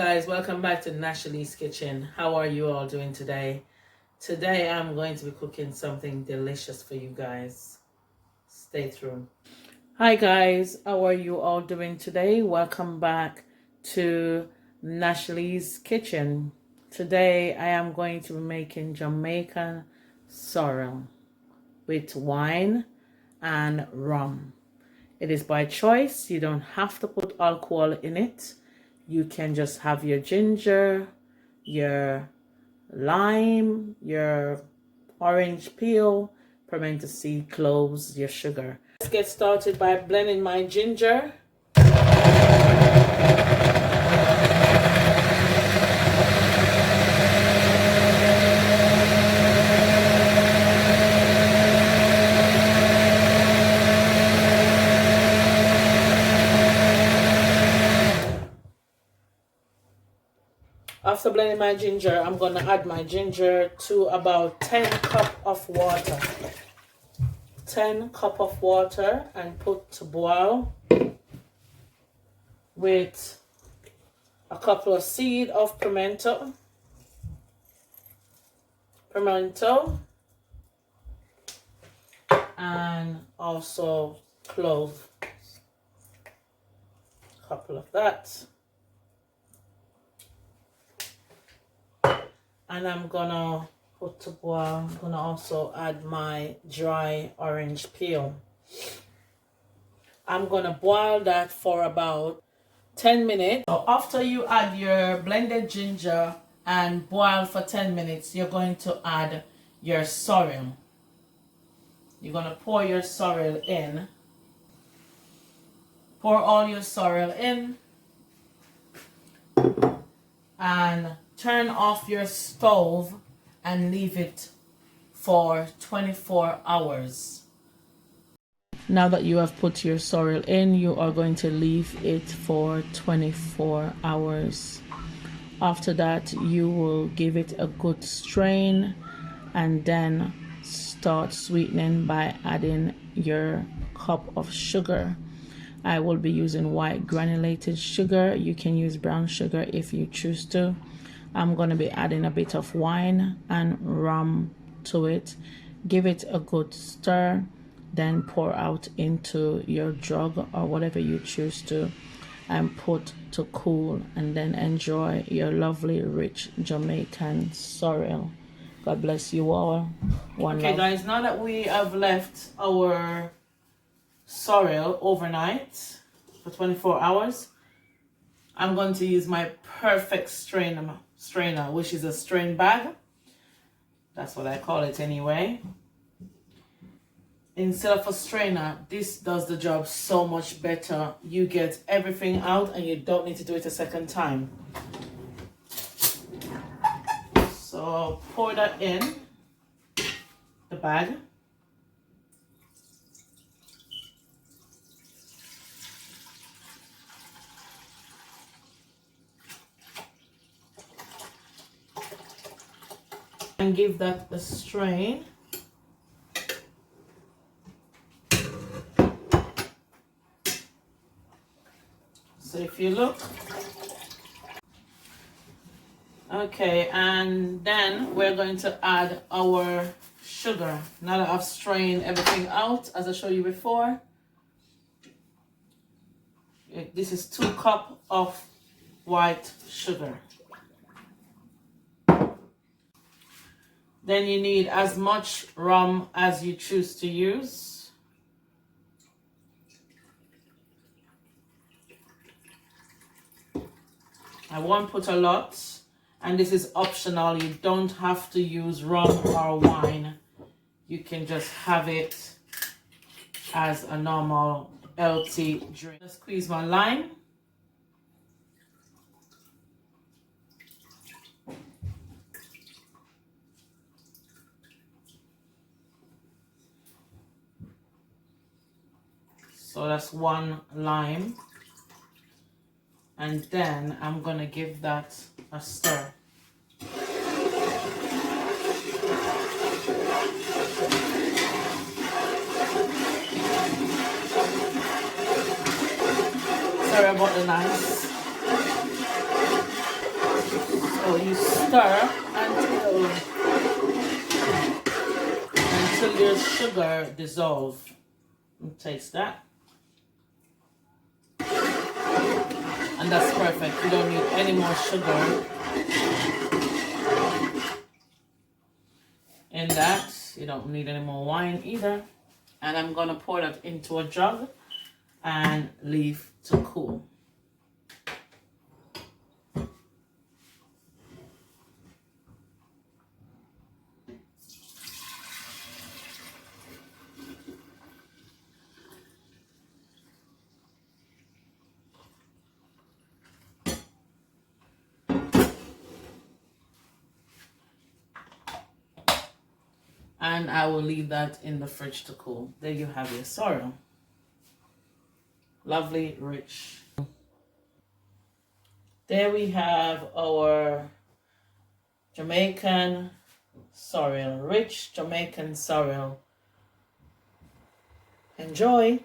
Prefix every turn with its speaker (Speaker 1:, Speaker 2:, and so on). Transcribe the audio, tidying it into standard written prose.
Speaker 1: guys, welcome back to Nashalie's Kitchen. How are you all doing today? Today I'm going to be cooking something delicious for you guys. Stay tuned. Hi guys, how are you all doing today? Welcome back to Nashalie's Kitchen. Today I am going to be making Jamaican sorrel with wine and rum. It is by choice. You don't have to put alcohol in it. You can just have your ginger, your lime, your orange peel, pimento seed, cloves, your sugar. Let's get started by blending my ginger. After blending my ginger, I'm going to add my ginger to about 10 cups of water. 10 cups of water and put to boil with a couple of seeds of pimento. And also clove. A couple of that. And I'm gonna put to boil. I'm gonna also add my dry orange peel. I'm gonna boil that for about 10 minutes. So after you add your blended ginger and boil for 10 minutes, you're going to add your sorrel. You're gonna pour your sorrel in. Pour all your sorrel in. And turn off your stove and leave it for 24 hours. Now that you have put your sorrel in, you are going to leave it for 24 hours. After that, you will give it a good strain and then start sweetening by adding your cup of sugar. I will be using white granulated sugar. You can use brown sugar if you choose to. I'm going to be adding a bit of wine and rum to it. Give it a good stir, then pour out into your jug or whatever you choose to and put to cool, and then enjoy your lovely rich Jamaican sorrel. God bless you all. Okay guys, now that we have left our sorrel overnight for 24 hours, I'm going to use my perfect strainer, which is a strain bag. That's what I call it anyway. Instead of a strainer, this does the job so much better. You get everything out and you don't need to do it a second time. So pour that in the bag. And give that a strain. So if you look, okay, and then we're going to add our sugar. Now that I've strained everything out, as I showed you before, this is 2 cups of white sugar. Then you need as much rum as you choose to use. I won't put a lot, and this is optional. You don't have to use rum or wine. You can just have it as a normal healthy drink. Just squeeze my lime. So that's 1 lime. And then I'm gonna give that a stir. Sorry about the noise. Now you stir until your sugar dissolves. Taste that. And that's perfect. You don't need any more sugar in that. You don't need any more wine either. And I'm going to pour that into a jug and leave to cool. And I will leave that in the fridge to cool. There you have your sorrel. Lovely, rich. There we have our Jamaican sorrel, rich Jamaican sorrel. Enjoy.